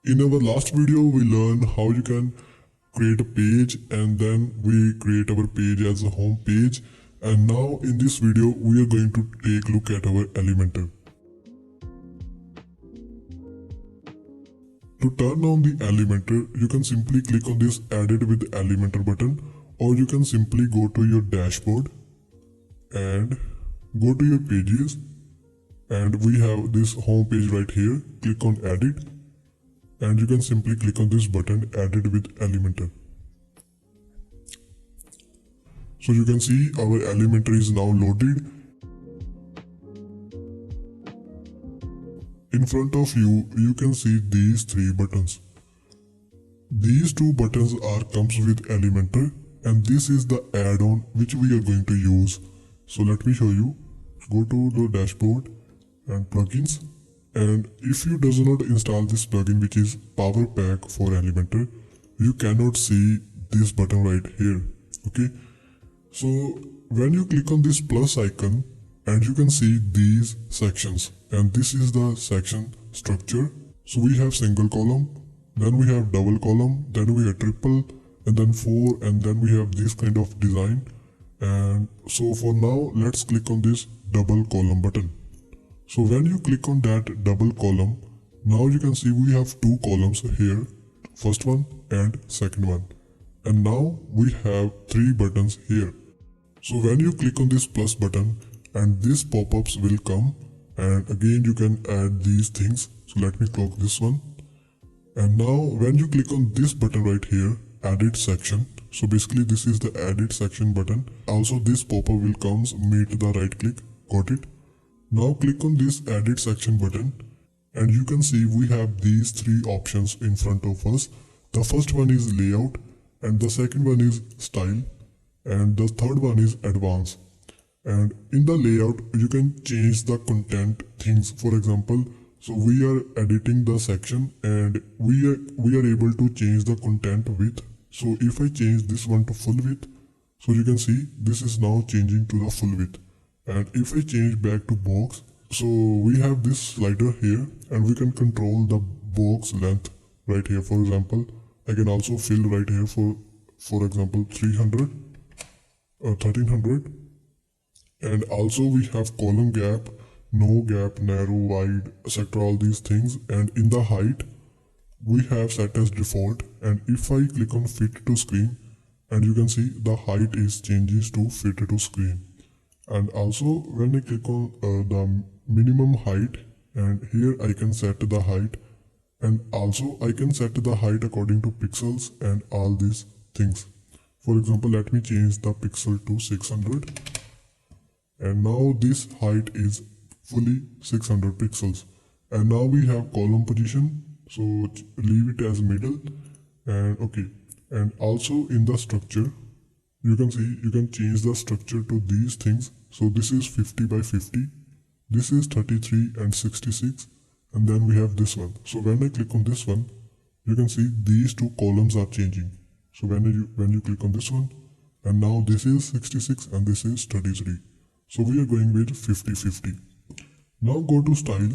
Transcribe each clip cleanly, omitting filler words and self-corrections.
In our last video, we learned how you can create a page and then we create our page as a home page. And now in this video, we are going to take a look at our Elementor. To turn on the Elementor, you can simply click on this Edit with Elementor button, or you can simply go to your dashboard and go to your pages, and we have this home page right here. Click on Edit and you can simply click on this button Edit with Elementor. So you can see our Elementor is now loaded. In front of you, you can see these three buttons. These two buttons comes with Elementor, and this is the add-on which we are going to use. So let me show you. Go to the dashboard and plugins, and if you does not install this plugin which is Power Pack for Elementor, you cannot see this button right here. Okay, so when you click on this plus icon, and you can see these sections, and this is the section structure. So we have single column, then we have double column, then we have triple, and then four, and then we have this kind of design. And so for now, let's click on this double column button. So when you click on that double column, now you can see we have two columns here, first one and second one. And now we have three buttons here. So when you click on this plus button, and these pop-ups will come, and again you can add these things. So let me close this one. And now when you click on this button right here, edit section, so basically this is the edit section button. Also this pop-up will comes, meet the right click. Got it? Now click on this edit section button, and you can see we have these three options in front of us. The first one is layout, and the second one is style, and the third one is advanced. And in the layout, you can change the content things. For example, so we are editing the section, and we are able to change the content width. So if I change this one to full width, so you can see this is now changing to the full width. And if I change back to box, so we have this slider here, and we can control the box length right here. For example, I can also fill right here for example 300 or 1300. And also we have column gap, no gap, narrow, wide, etc. all these things. And in the height, we have set as default. And if I click on fit to screen, and you can see the height is changes to fit to screen. And also when I click on the minimum height, and here I can set the height, and also I can set the height according to pixels and all these things. For example, let me change the pixel to 600. And now this height is fully 600 pixels. And now we have column position, so leave it as middle. And okay, and also in the structure, you can see you can change the structure to these things. So this is 50 by 50, this is 33 and 66, and then we have this one. So when I click on this one, you can see these two columns are changing. So when you click on this one, and now this is 66 and this is 33. So we are going with 50-50. Now go to style.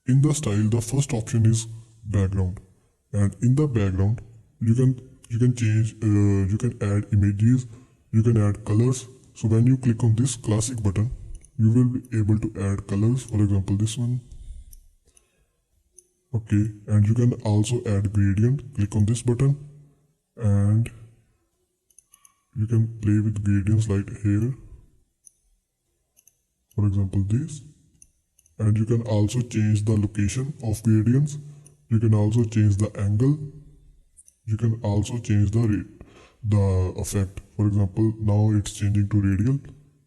In the style, the first option is background, and in the background you can change, you can add images, you can add colors. So when you click on this classic button, you will be able to add colors. For example, this one. Okay, and you can also add gradient. Click on this button, and you can play with gradients like here. For example, this. And you can also change the location of gradients. You can also change the angle. You can also change the effect. For example, now it's changing to radial,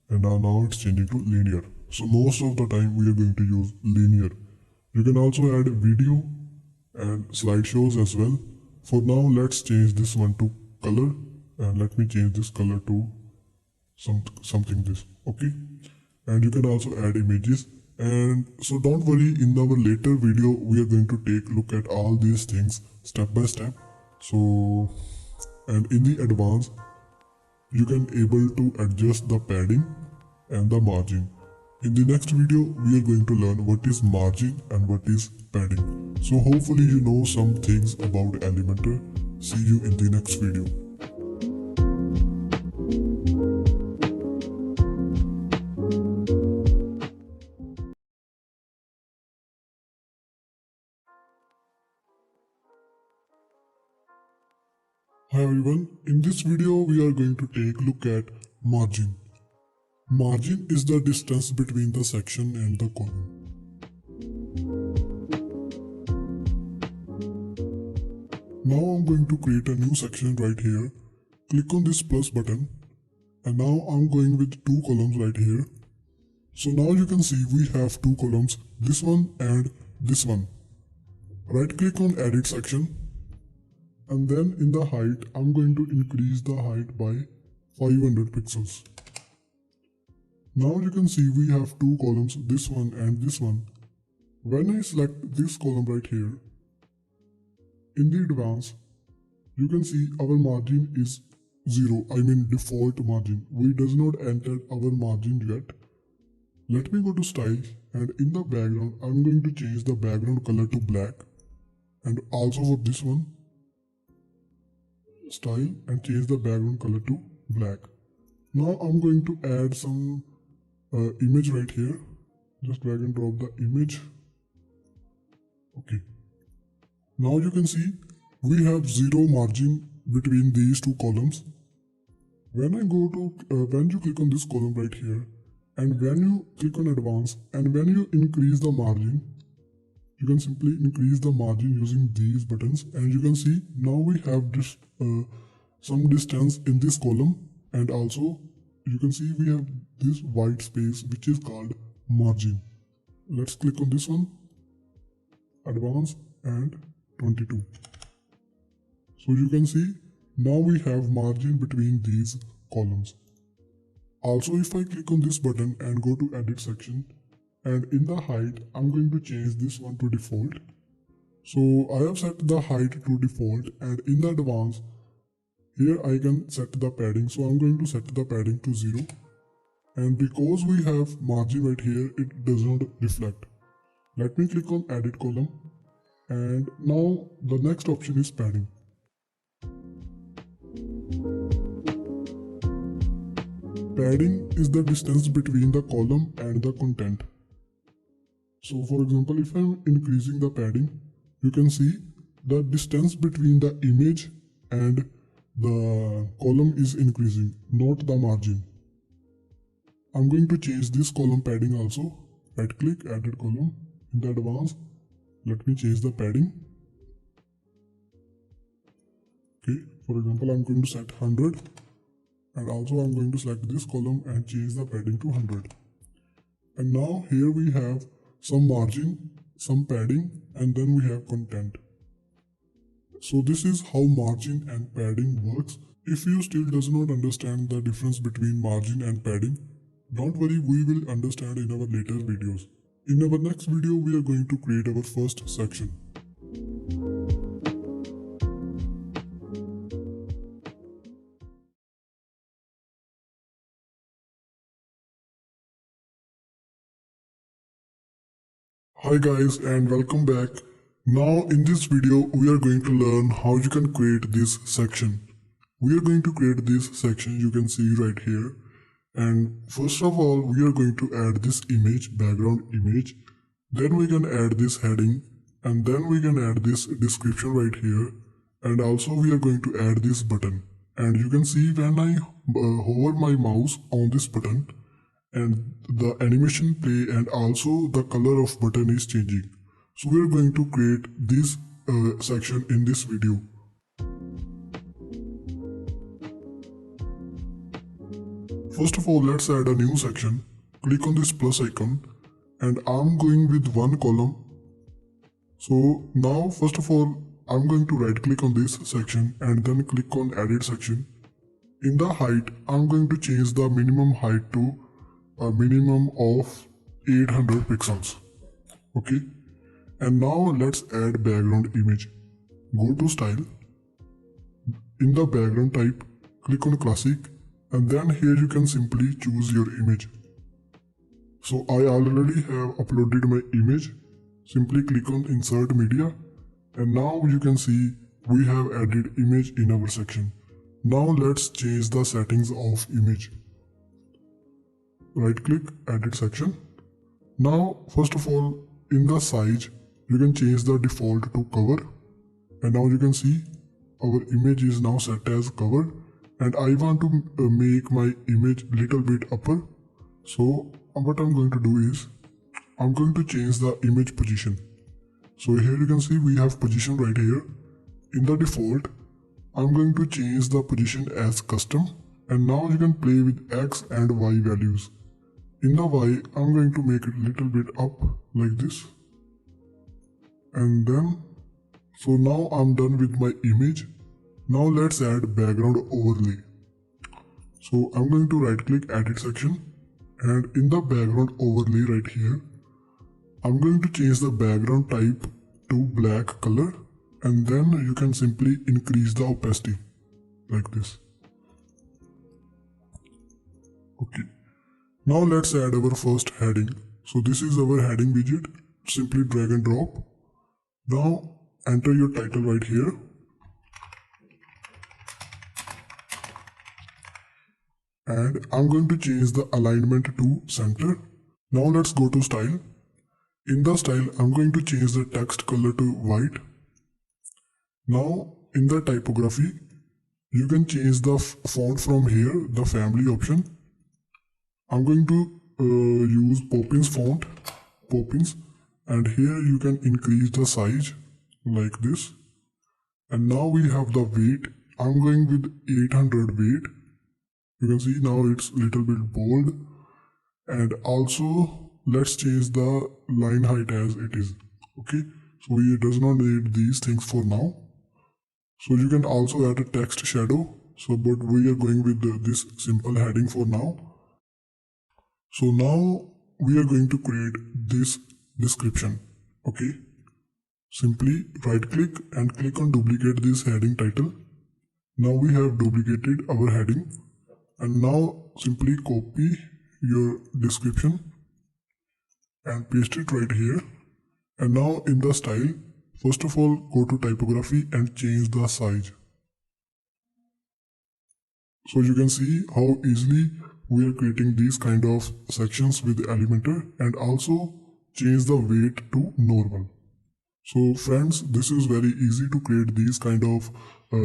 and now it's changing to linear. So most of the time we are going to use linear. You can also add video and slideshows as well. For now, let's change this one to color, and let me change this color to something this. Okay. And you can also add images. And so don't worry, in our later video we are going to take a look at all these things step by step. So, and in the advanced, you can able to adjust the padding and the margin. In the next video, we are going to learn what is margin and what is padding. So hopefully you know some things about Elementor. See you in the next video. Hi everyone, in this video we are going to take a look at margin. Margin is the distance between the section and the column. Now I'm going to create a new section right here. Click on this plus button and now I'm going with two columns right here. So now you can see we have two columns, this one and this one. Right click on edit section. And then in the height, I'm going to increase the height by 500 pixels. Now you can see we have two columns, this one and this one. When I select this column right here, in the advance, you can see our margin is 0, I mean default margin. We does not enter our margin yet. Let me go to style and in the background, I'm going to change the background color to black. And also for this one, style and change the background color to black. Now I'm going to add some image right here. Just drag and drop the image. Okay. Now you can see we have 0 margin between these two columns. When you click on this column right here, and when you click on advance, and when you increase the margin, you can simply increase the margin using these buttons, and you can see now we have this some distance in this column, and also you can see we have this white space which is called margin. Let's click on this one, advance and 22. So you can see now we have margin between these columns. Also if I click on this button and go to edit section, and in the height, I'm going to change this one to default. So I have set the height to default, and in the advance, here I can set the padding. So I'm going to set the padding to 0. And because we have margin right here, it does not reflect. Let me click on edit column. And now the next option is padding. Padding is the distance between the column and the content. So for example, if I'm increasing the padding, you can see the distance between the image and the column is increasing, not the margin. I'm going to change this column padding also. Right click, edit column. In the advance, let me change the padding. Okay, for example, I'm going to set 100. And also I'm going to select this column and change the padding to 100. And now here we have some margin, some padding, and then we have content. So this is how margin and padding works. If you still does not understand the difference between margin and padding, don't worry, we will understand in our later videos. In our next video, we are going to create our first section. Hi guys and welcome back. Now in this video we are going to learn how you can create this section. We are going to create this section, you can see right here. And first of all we are going to add this image, background image. Then we can add this heading and then we can add this description right here. And also we are going to add this button. And you can see when I hover my mouse on this button, and the animation play and also the color of button is changing. So we are going to create this section in this video. First of all, let's add a new section. Click on this plus icon and I'm going with one column. So now first of all, I'm going to right click on this section and then click on edit section. In the height, I'm going to change the minimum height to a minimum of 800 pixels. Okay, and now let's add background image. Go to style. In the background type, click on classic and then here you can simply choose your image. So I already have uploaded my image. Simply click on insert media, and now you can see we have added image in our section. Now let's change the settings of image. Right click, edit section. Now first of all, in the size you can change the default to cover, and now you can see our image is now set as cover, and I want to make my image little bit upper. So what I'm going to do is I'm going to change the image position. So here you can see we have position right here. In the default, I'm going to change the position as custom, and now you can play with X and Y values. In the Y, I'm going to make it little bit up like this. And then, so now I'm done with my image. Now let's add background overlay. So I'm going to right click edit section, and in the background overlay right here, I'm going to change the background type to black color, and then you can simply increase the opacity like this. Okay. Now let's add our first heading. So this is our heading widget. Simply drag and drop. Now enter your title right here. And I'm going to change the alignment to center. Now let's go to style. In the style, I'm going to change the text color to white. Now in the typography, you can change the font from here, the family option. I'm going to use Poppins font, Poppins, and here you can increase the size like this. And now we have the weight. I'm going with 800 weight. You can see now it's little bit bold, and also let's change the line height as it is. Okay, so it does not need these things for now. So you can also add a text shadow. So but we are going with this simple heading for now. So now we are going to create this description. Okay, simply right click and click on duplicate this heading title. Now we have duplicated our heading, and now simply copy your description and paste it right here. And now in the style, first of all go to typography and change the size. So you can see how easily we are creating these kind of sections with Elementor, and also change the weight to normal. So friends, this is very easy to create these kind of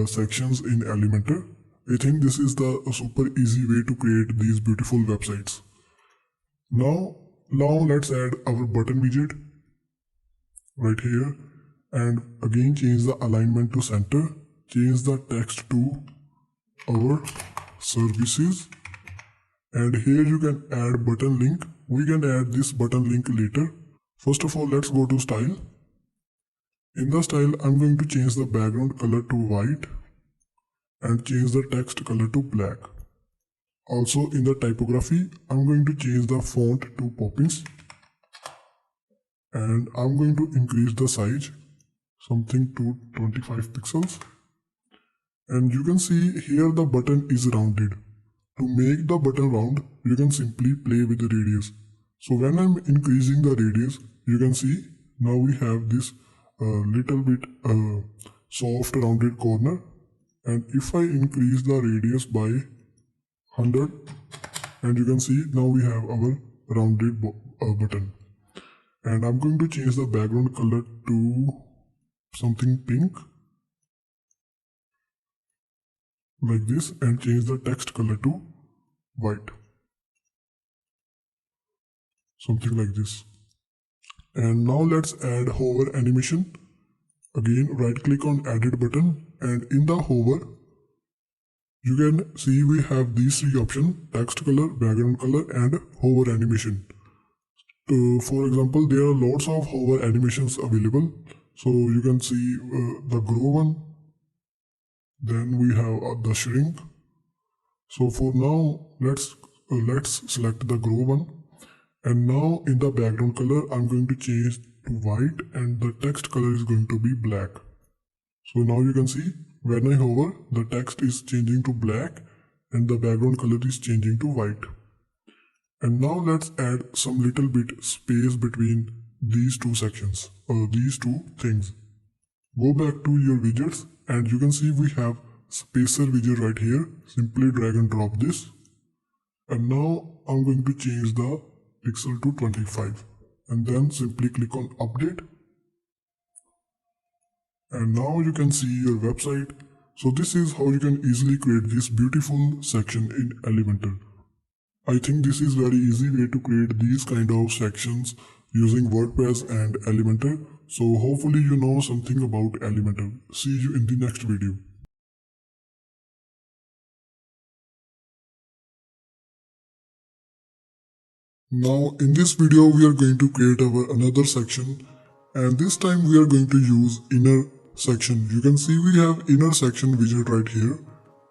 sections in Elementor. I think this is the super easy way to create these beautiful websites. Now let's add our button widget right here, and again change the alignment to center, change the text to our services, and here you can add button link. We can add this button link later. First of all, let's go to style. In the style, I'm going to change the background color to white and change the text color to black. Also in the typography, I'm going to change the font to Poppins, and I'm going to increase the size something to 25 pixels. And you can see here the button is rounded. To make the button round, you can simply play with the radius. So when I'm increasing the radius, you can see now we have this little bit soft rounded corner. And if I increase the radius by 100, and you can see now we have our rounded button. And I'm going to change the background color to something pink like this, and change the text color to white, something like this. And now let's add hover animation. Again right click on edit button, and in the hover you can see we have these three options: text color, background color, and hover animation. For example, there are lots of hover animations available. So you can see the grow one, then we have the shrink. So for now let's select the grow one, and now in the background color I'm going to change to white, and the text color is going to be black. So now you can see when I hover, the text is changing to black and the background color is changing to white. And now let's add some little bit space between these two sections or these two things. Go back to your widgets and you can see we have spacer widget right here. Simply drag and drop this. And now I'm going to change the pixel to 25 and then simply click on update. And now you can see your website. So this is how you can easily create this beautiful section in Elementor. I think this is very easy way to create these kind of sections using WordPress and Elementor. So hopefully you know something about Elementor. See you in the next video. Now in this video we are going to create our another section, and this time we are going to use inner section. You can see we have inner section widget right here.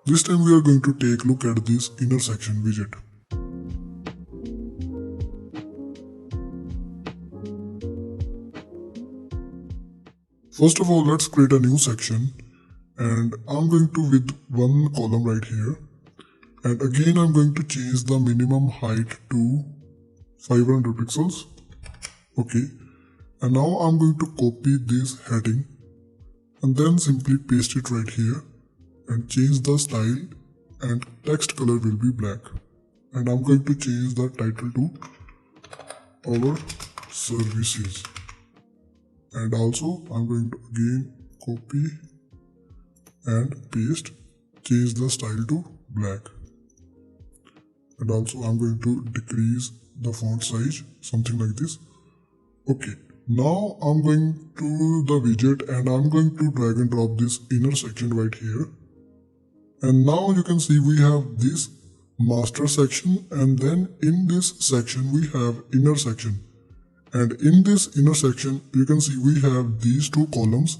This time we are going to take a look at this inner section widget. First of all, let's create a new section, and I'm going to with one column right here, and again I'm going to change the minimum height to 500 pixels. Okay, and now I'm going to copy this heading and then simply paste it right here and change the style, and text color will be black, and I'm going to change the title to our services. And also I'm going to again copy and paste, change the style to black, and also I'm going to decrease the font size, something like this. Okay, now I'm going to the widget and I'm going to drag and drop this inner section right here. And now you can see we have this master section, and then in this section we have inner section. And in this inner section, you can see we have these two columns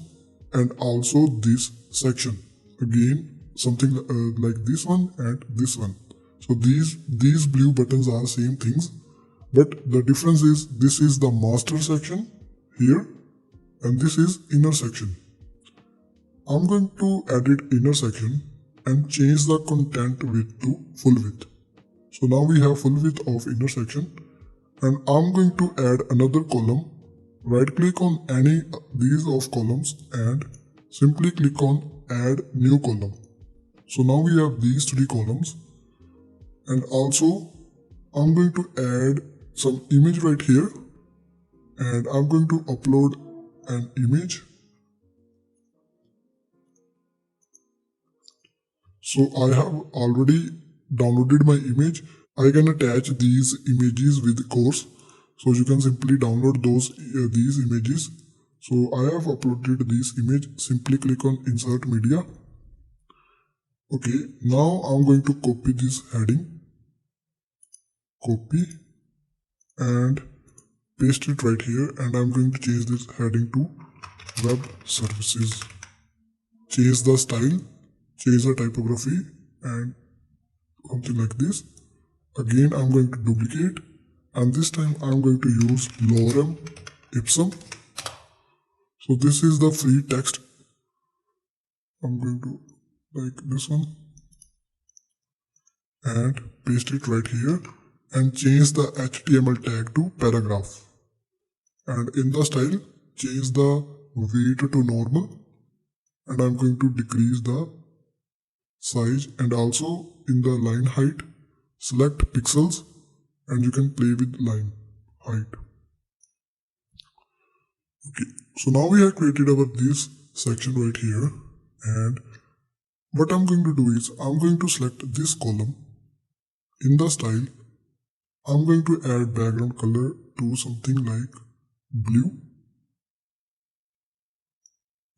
and also this section. Again, something like this one and this one. So these blue buttons are same things, but the difference is this is the master section here and this is inner section. I'm going to edit inner section and change the content width to full width. So now we have full width of inner section. And I'm going to add another column. Right click on any these of columns and simply click on add new column. So now we have these three columns, and also I'm going to add some image right here, and I'm going to upload an image. So I have already downloaded my image. I can attach these images with course, so you can simply download these images. So I have uploaded this image. Simply click on insert media. Okay, now I'm going to copy this heading, copy and paste it right here, and I'm going to change this heading to web services. Change the style, change the typography and something like this. Again, I'm going to duplicate, and this time I'm going to use lorem ipsum. So this is the free text. I'm going to like this one and paste it right here and change the HTML tag to paragraph. And in the style, change the weight to normal, and I'm going to decrease the size, and also in the line height, select pixels and you can play with line height. Okay, so now we have created our this section right here, and what I'm going to do is I'm going to select this column. In the style, I'm going to add background color to something like blue,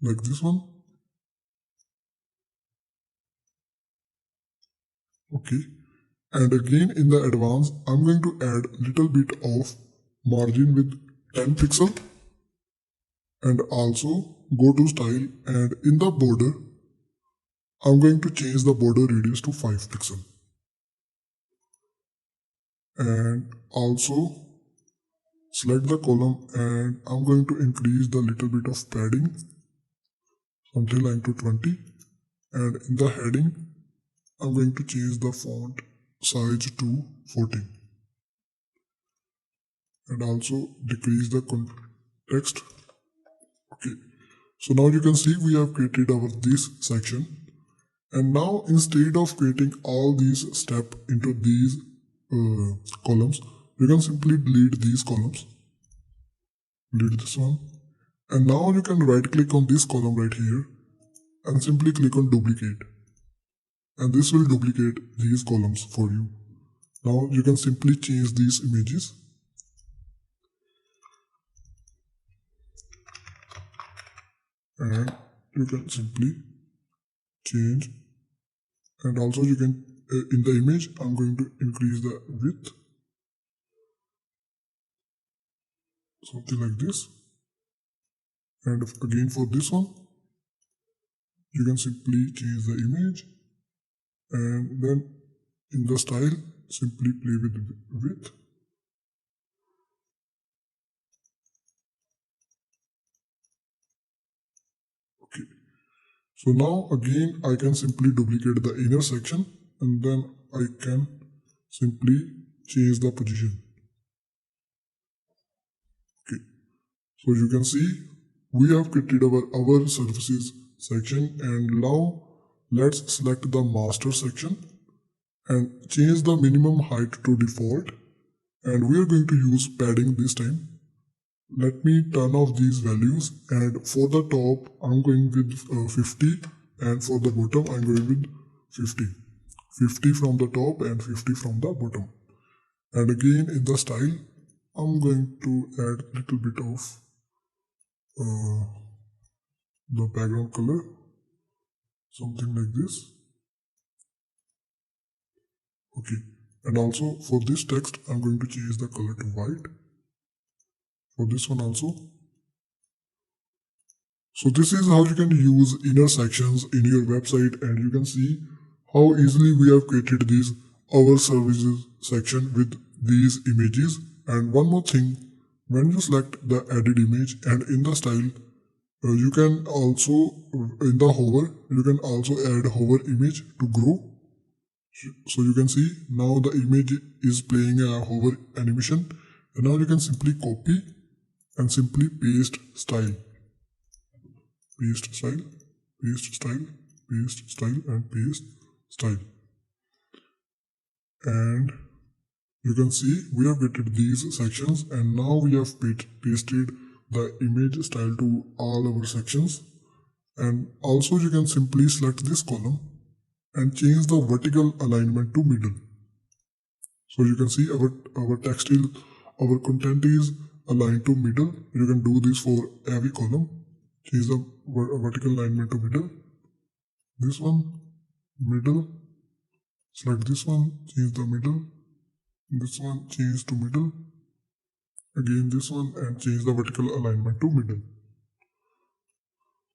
like this one. Okay, and again in the advanced, I'm going to add little bit of margin with 10 pixel, and also go to style, and in the border, I'm going to change the border radius to 5 pixel. And also select the column, and I'm going to increase the little bit of padding, something like to 20. And in the heading, I'm going to change the font size to 14. and also decrease the context. Okay, so now you can see we have created our this section, and now instead of creating all these steps into these columns, you can simply delete these columns, delete this one, and now you can right click on this column right here and simply click on duplicate, and this will duplicate these columns for you. Now you can simply change these images, and you can simply change, and also you can in the image I'm going to increase the width, something like this, and again for this one you can simply change the image, and then in the style simply play with width. Okay, so now again I can simply duplicate the inner section, and then I can simply change the position. Okay, so you can see we have created our services section, and now let's select the master section and change the minimum height to default, and we are going to use padding this time. Let me turn off these values, and for the top I'm going with 50, and for the bottom I'm going with 50. 50 from the top and 50 from the bottom. And again in the style I'm going to add a little bit of the background color, something like this. Okay, and also for this text I'm going to change the color to white, for this one also. So this is how you can use inner sections in your website, and you can see how easily we have created this our services section with these images. And one more thing, when you select the edit image and in the style, you can also in the hover, you can also add hover image to grow. So you can see now the image is playing a hover animation, and now you can simply copy and simply paste style. Paste style, paste style, paste style, and paste style. And you can see we have created these sections, and now we have pasted the image style to all our sections. And also you can simply select this column and change the vertical alignment to middle. So you can see our text is, our content is aligned to middle. You can do this for every column. Change the vertical alignment to middle. This one, middle. Select this one, change the middle. This one, change to middle. Again this one, and change the vertical alignment to middle.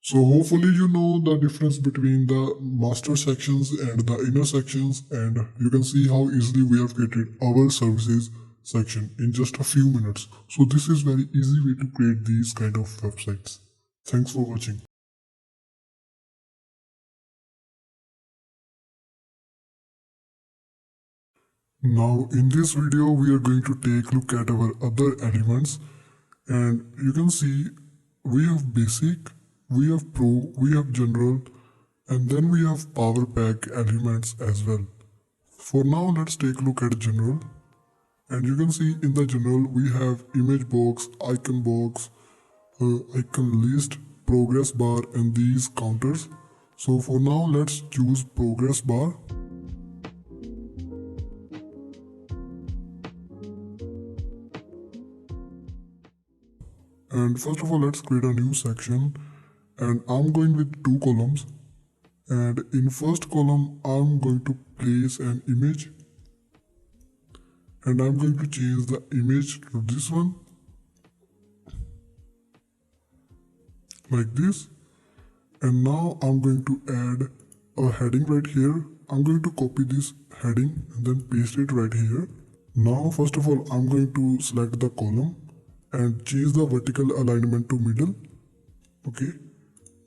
So hopefully you know the difference between the master sections and the inner sections, and you can see how easily we have created our services section in just a few minutes. So this is very easy way to create these kind of websites. Thanks for watching. Now in this video we are going to take a look at our other elements, and you can see we have basic, we have pro, we have general, and then we have power pack elements as well. For now let's take a look at general, and you can see in the general we have image box, icon list, progress bar, and these counters. So for now let's choose progress bar. And first of all let's create a new section, and I'm going with 2 columns, and in first column I'm going to place an image, and I'm going to change the image to this one, like this. And now I'm going to add a heading right here. I'm going to copy this heading and then paste it right here. Now first of all I'm going to select the column and change the vertical alignment to middle. Okay,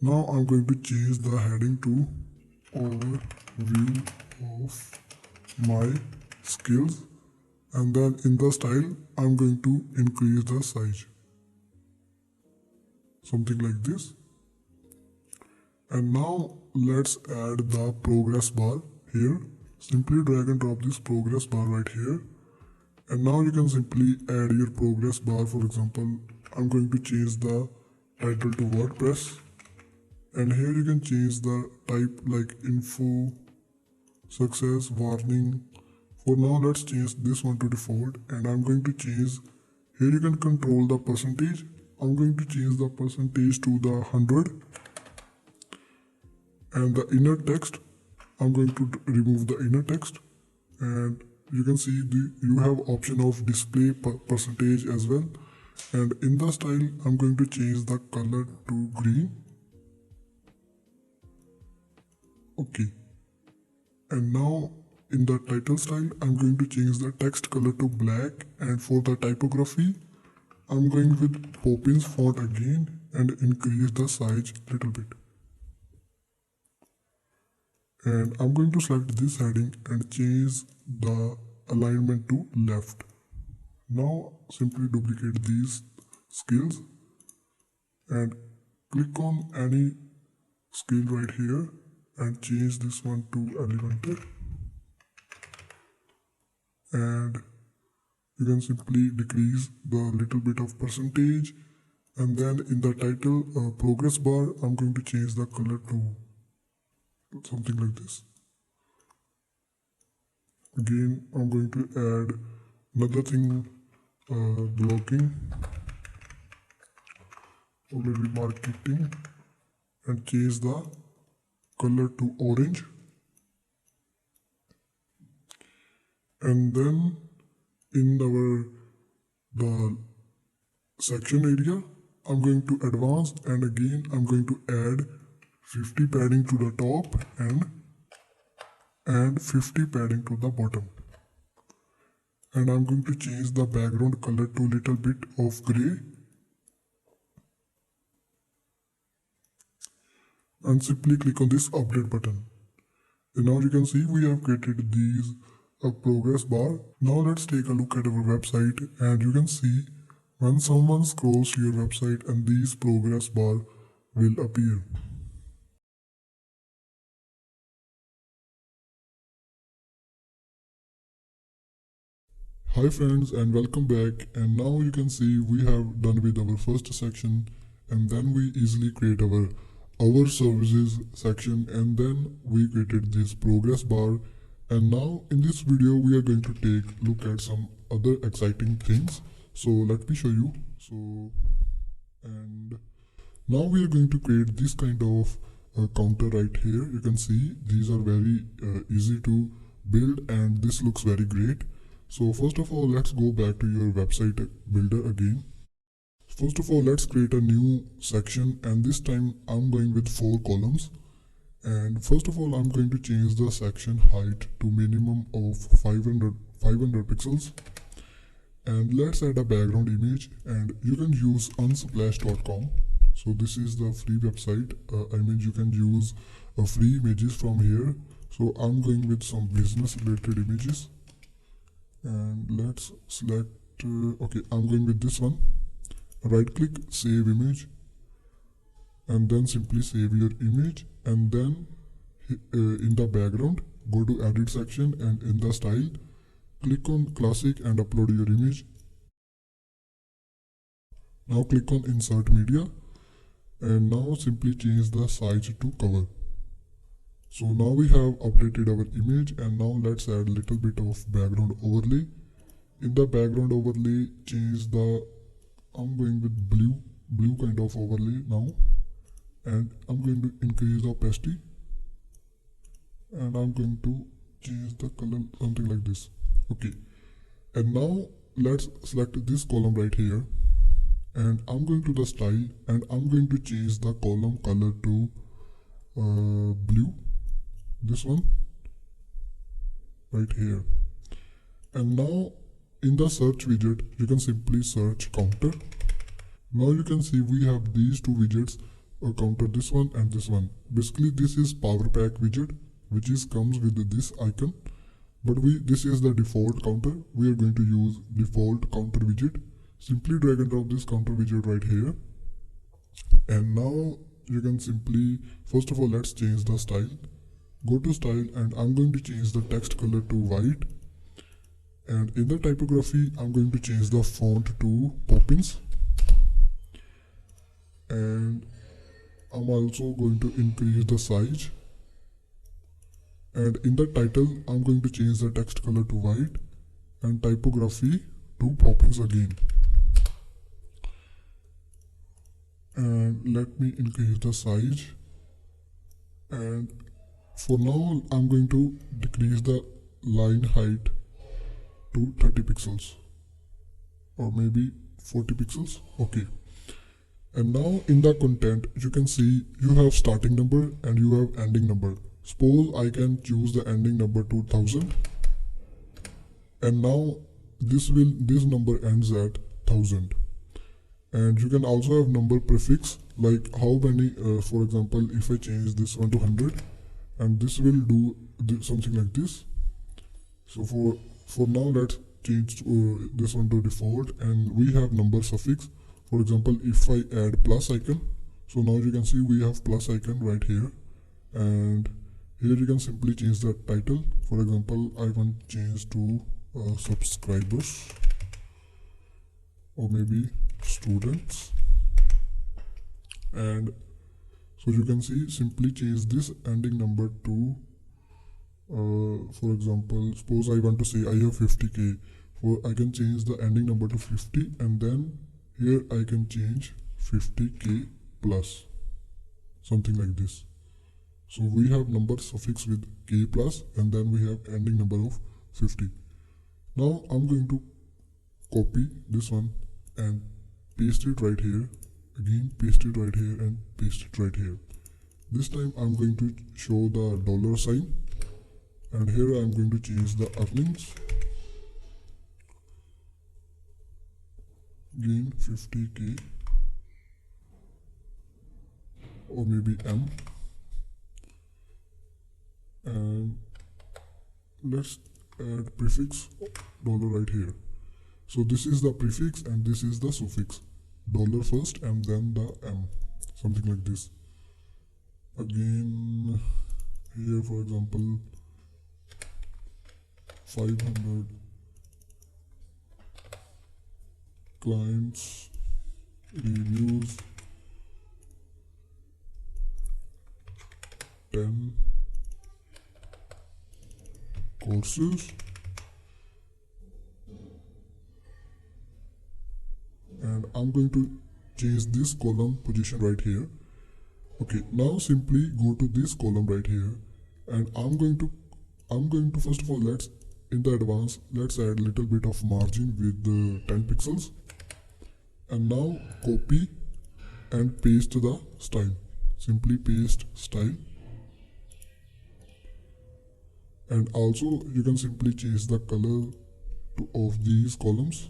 now I'm going to change the heading to overview of my skills, And then in the style, I'm going to increase the size. Something like this. And now let's add the progress bar here. Simply drag and drop this progress bar right here. And now you can simply add your progress bar. For example, I'm going to change the title to WordPress. And here you can change the type like info, success, warning. For now, let's change this one to default. And I'm going to change, here you can control the percentage. I'm going to change the percentage to the 100. And the inner text, I'm going to remove the inner text. And you can see you have option of display percentage as well. And in the style, I'm going to change the color to green. Okay. And now in the title style, I'm going to change the text color to black. And for the typography, I'm going with Poppins font again and increase the size a little bit. And I'm going to select this heading and change the alignment to left. Now simply duplicate these scales and click on any scale right here and change this one to Elementor. And you can simply decrease the little bit of percentage. And then in the title progress bar, I'm going to change the color to something like this. Again, I'm going to add another thing, blogging or maybe marketing, and change the color to orange. And then in the section area, I'm going to advance, and again I'm going to add 50 padding to the top and 50 padding to the bottom. And I'm going to change the background color to little bit of gray. And simply click on this update button. And now you can see we have created these progress bar. Now let's take a look at our website, and you can see when someone scrolls to your website and these progress bar will appear. Hi friends, and welcome back. And now you can see we have done with our first section, and then we easily create our services section, and then we created this progress bar. And now in this video we are going to take a look at some other exciting things. So let me show you. And now we are going to create this kind of counter right here. You can see these are very easy to build, and this looks very great. So first of all, let's go back to your website builder again. First of all, let's create a new section, and this time I'm going with 4 columns. And first of all, I'm going to change the section height to minimum of 500 pixels. And let's add a background image, and you can use unsplash.com. So this is the free website. I mean, you can use free images from here. So I'm going with some business related images. And let's select, okay, I'm going with this one. Right click, save image, and then simply save your image. And then in the background, go to edit section, and in the style, click on classic and upload your image. Now click on insert media, and now simply change the size to cover. So now we have updated our image, and now let's add a little bit of background overlay. In the background overlay, change the, I'm going with blue kind of overlay now, and I'm going to increase the opacity, and I'm going to change the color something like this. Okay, and now let's select this column right here, and I'm going to the style, and I'm going to change the column color to blue, this one right here. And now in the search widget, you can simply search counter. Now you can see we have these 2 widgets, counter, this one and this one. Basically this is power pack widget, which is comes with this icon. but this is the default counter. We are going to use default counter widget. Simply drag and drop this counter widget right here, and now you can simply, first of all, let's change the style. Go to style, and I'm going to change the text color to white, and in the typography I'm going to change the font to Poppins, and I'm also going to increase the size, and in the title I'm going to change the text color to white and typography to Poppins again. And let me increase the size, and for now I'm going to decrease the line height to 30 pixels or maybe 40 pixels. Okay, and now in the content you can see you have starting number and you have ending number. Suppose I can choose the ending number to 1000, and now this number ends at 1000. And you can also have number prefix, like how many, for example, if I change this one to 100, and this will do something like this. So for now let's change this one to default, and we have number suffix. For example, if I add plus icon, so now you can see we have plus icon right here, and here you can simply change the title. For example, I want to change to subscribers or maybe students, and so you can see simply change this ending number to for example, suppose I want to say I have 50k, for I can change the ending number to 50, and then here I can change 50k plus, something like this. So we have number suffix with k plus, and then we have ending number of 50. Now I'm going to copy this one and paste it right here, again paste it right here and paste it right here. This time I'm going to show the dollar sign, and here I'm going to change the earnings, again 50k or maybe M, and let's add prefix dollar right here. So this is the prefix and this is the suffix, dollar first and then the M, something like this. Again here, for example, 500 clients reviews 10 courses, and I'm going to change this column position right here. Okay, now simply go to this column right here, and I'm going to first of all, let's in the advance let's add a little bit of margin with the 10 pixels, and now copy and paste the style. Simply paste style, and also you can simply change the color of these columns.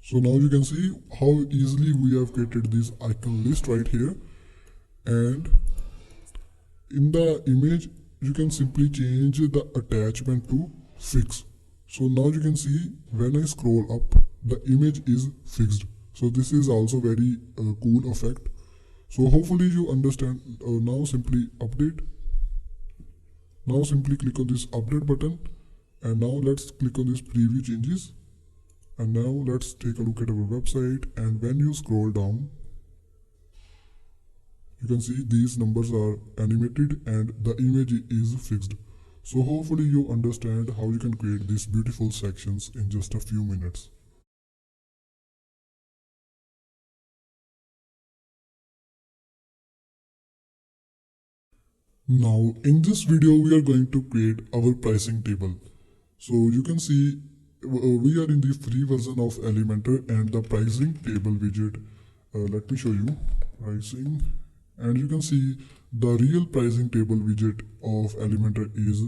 So now you can see how easily we have created this icon list right here, and in the image you can simply change the attachment to fix. So now you can see when I scroll up, the image is fixed. So this is also very cool effect. So hopefully you understand. Now simply update. Now simply click on this update button, and now let's click on this preview changes. And now let's take a look at our website, and when you scroll down, you can see these numbers are animated and the image is fixed. So hopefully you understand how you can create these beautiful sections in just a few minutes. Now in this video we are going to create our pricing table. So you can see we are in the free version of Elementor and the pricing table widget. Let me show you pricing and you can see the real pricing table widget of Elementor is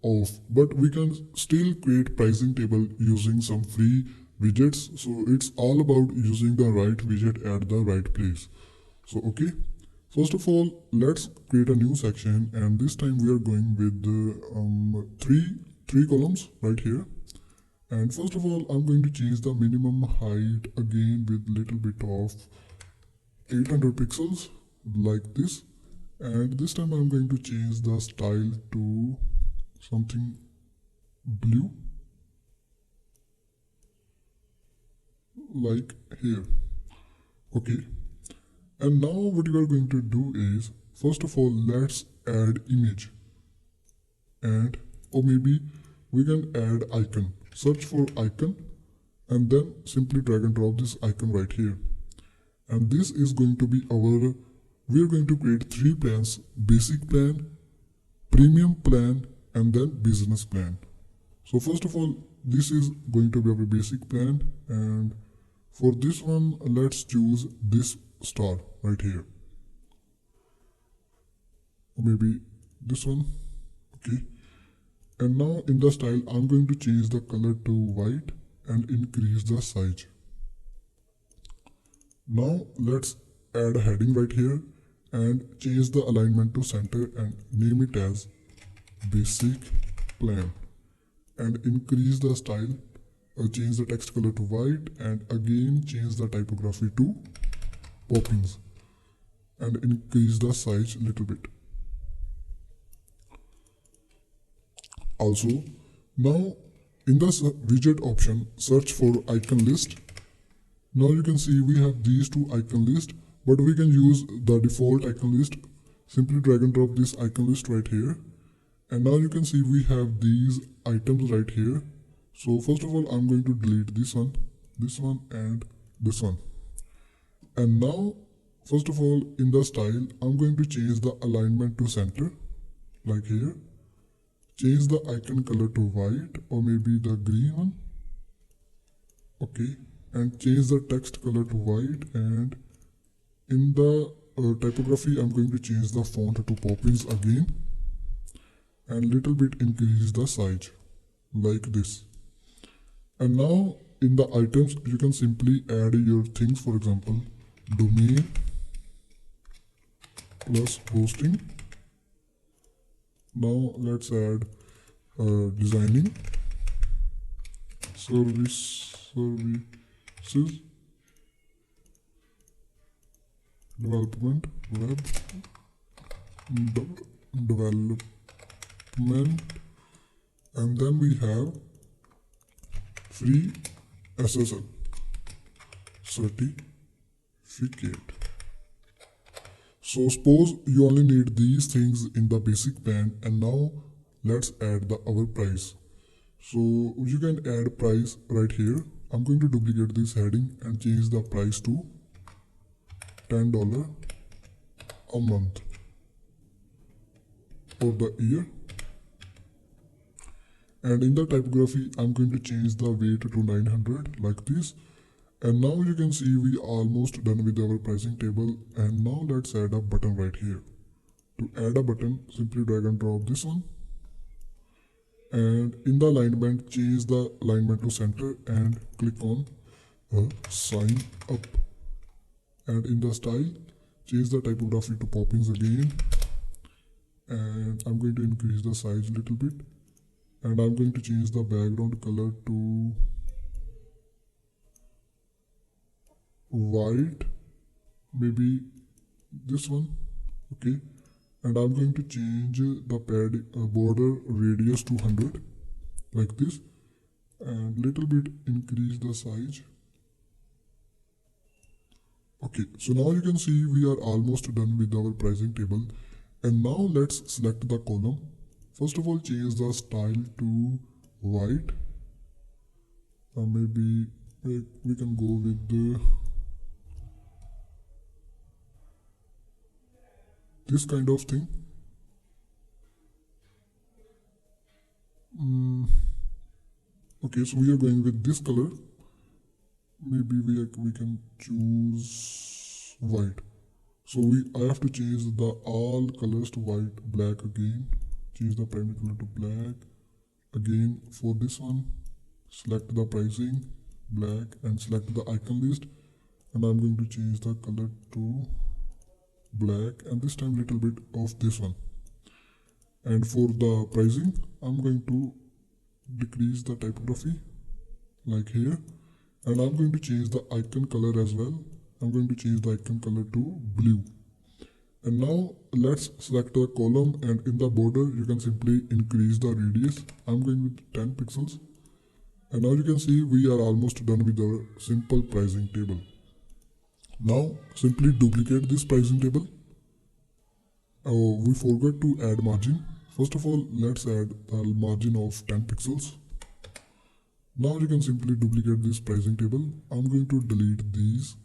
off, but we can still create pricing table using some free widgets. So it's all about using the right widget at the right place. So okay, first of all, let's create a new section, and this time we are going with three columns right here. And first of all, I'm going to change the minimum height again with little bit of 800 pixels like this. And this time I'm going to change the style to something blue like here. Okay, and now what you are going to do is, first of all, let's add image, and or maybe we can add icon. Search for icon and then simply drag and drop this icon right here. And this is going to be our, we are going to create 3 plans: basic plan, premium plan, and then business plan. So first of all, this is going to be our basic plan, and for this one, let's choose this star right here. Or maybe this one. Okay. And now in the style, I'm going to change the color to white and increase the size. Now let's add a heading right here and change the alignment to center and name it as basic plan, and increase the style, change the text color to white, and again change the typography to Poppins and increase the size a little bit. Also, now in the widget option, search for icon list. Now you can see we have these 2 icon list, but we can use the default icon list. Simply drag and drop this icon list right here. And now you can see we have these items right here. So first of all, I'm going to delete this one, and this one. And now, first of all, in the style, I'm going to change the alignment to center, like here. Change the icon color to white, or maybe the green one. Okay, and change the text color to white, and in the typography, I'm going to change the font to Poppins again, and little bit increase the size, like this. And now in the items, you can simply add your things, for example, domain plus hosting. Now let's add designing, services, development, web development, and then we have free SSL certificate. So suppose you only need these things in the basic plan, and now let's add our price. So you can add price right here. I'm going to duplicate this heading and change the price to $10 a month for the year. And in the typography, I'm going to change the weight to 900 like this. And now you can see we almost done with our pricing table. And now let's add a button right here. To add a button, simply drag and drop this one. And in the alignment, change the alignment to center and click on sign up. And in the style, change the typography to Poppins again. And I'm going to increase the size a little bit. And I'm going to change the background color to white, maybe this one. Okay, and I'm going to change the border radius to 100 like this, and little bit increase the size. Okay, so now you can see we are almost done with our pricing table. And now let's select the column. First of all, change the style to white. Maybe we can go with this kind of thing. Okay, so we are going with this color. Maybe we can choose white. So I have to change the all colors to white, black again. Change the primary color to black. Again for this one, select the pricing, black, and select the icon list. And I'm going to change the color to black, and this time little bit of this one. And for the pricing, I'm going to decrease the typography like here, and I'm going to change the icon color as well. I'm going to change the icon color to blue. And now let's select the column, and in the border you can simply increase the radius. I'm going with 10 pixels. And now you can see we are almost done with our simple pricing table. Now simply duplicate this pricing table. Oh, we forgot to add margin. First of all, let's add the margin of 10 pixels. Now you can simply duplicate this pricing table. I'm going to delete these.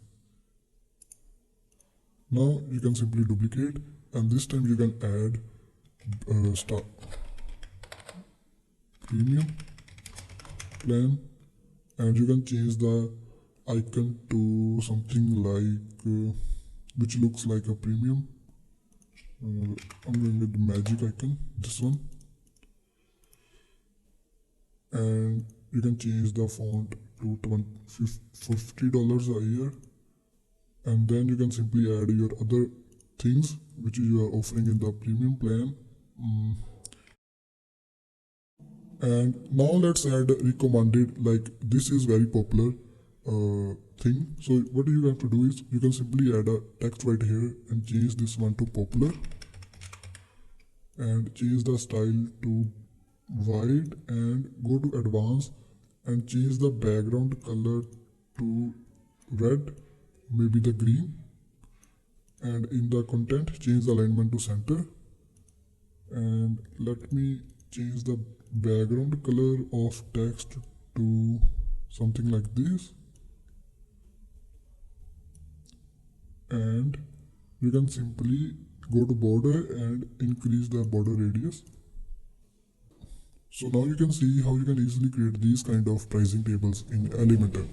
Now you can simply duplicate, and this time you can add premium plan, and you can change the icon to something like which looks like a premium. I'm going with the magic icon, this one. And you can change the font to $50 a year. And then you can simply add your other things which you are offering in the premium plan. And now let's add recommended, like this is very popular thing. So what you have to do is you can simply add a text right here and change this one to popular, and change the style to white, and go to advanced and change the background color to red, maybe the green. And in the content, change the alignment to center, and let me change the background color of text to something like this. And you can simply go to border and increase the border radius. So now you can see how you can easily create these kind of pricing tables in Elementor.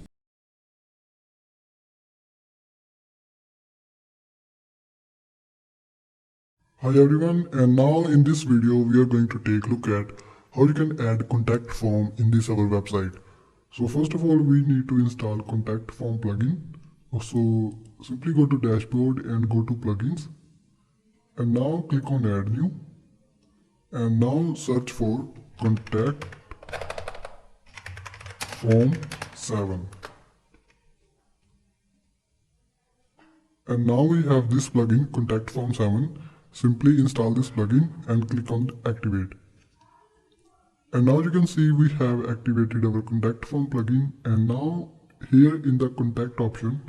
Hi everyone, and now in this video we are going to take a look at how you can add contact form in this our website. So first of all, we need to install contact form plugin. So simply go to dashboard and go to plugins, and now click on add new, and now search for contact form 7. And now we have this plugin, contact form 7. Simply install this plugin and click on activate. And now you can see we have activated our contact form plugin. And now here in the contact option,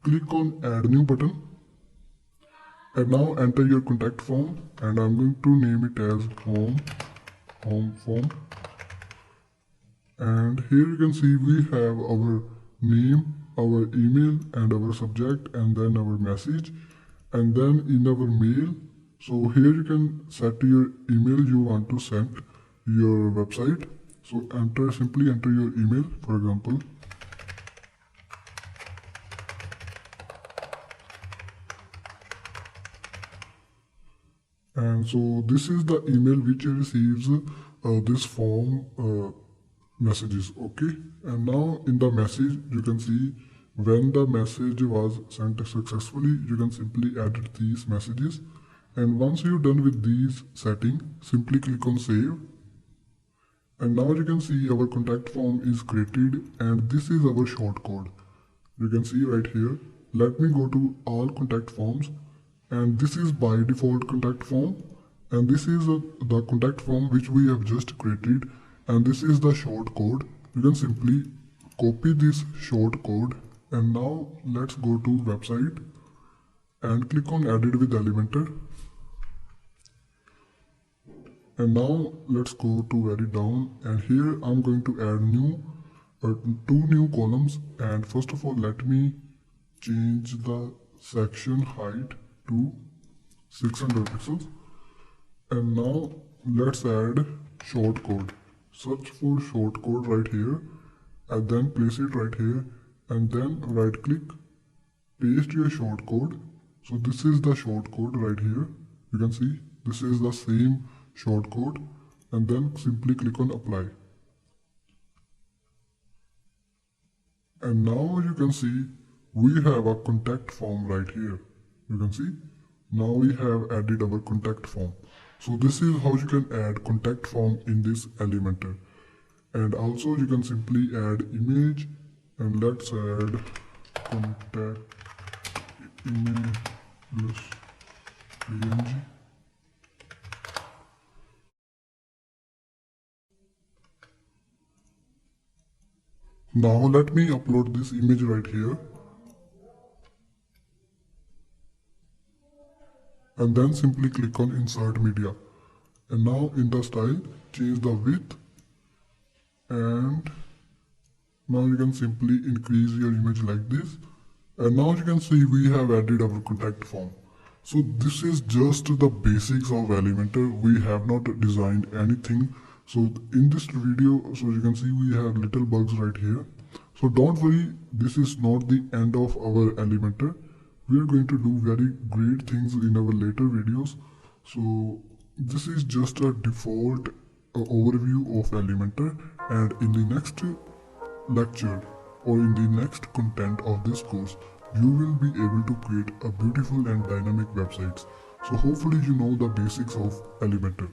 click on add new button. And now enter your contact form, and I'm going to name it as home form. And here you can see we have our name, our email, and our subject, and then our message, and then in our mail. So here you can set your email you want to send your website. So simply enter your email, for example. And so this is the email which receives this form messages, okay? And now in the message, you can see when the message was sent successfully, you can simply edit these messages. And once you're done with these settings, simply click on save. And now you can see our contact form is created, and this is our shortcode. You can see right here. Let me go to all contact forms, and this is by default contact form, and this is the contact form which we have just created, and this is the shortcode. You can simply copy this shortcode, and now let's go to website and click on edit with Elementor. And now let's go to very down, and here I'm going to add two new columns. And first of all, let me change the section height to 600 pixels. And now let's add shortcode. Search for shortcode right here, and then place it right here, and then right click, paste your shortcode, So this is the shortcode right here. You can see this is the same shortcode, and then simply click on apply. And now you can see we have a contact form right here. You can see now we have added our contact form. So this is how you can add contact form in this Elementor. And also you can simply add image, and let's add contact image plus png. Now let me upload this image right here, and then simply click on insert media. And now in the style, change the width, and now you can simply increase your image like this. And now you can see we have added our contact form. So this is just the basics of Elementor. We have not designed anything. So in this video, so you can see we have little bugs right here. So don't worry, this is not the end of our Elementor. We are going to do very great things in our later videos. So this is just a default overview of Elementor, and in the next lecture or in the next content of this course, you will be able to create a beautiful and dynamic websites. So hopefully you know the basics of Elementor.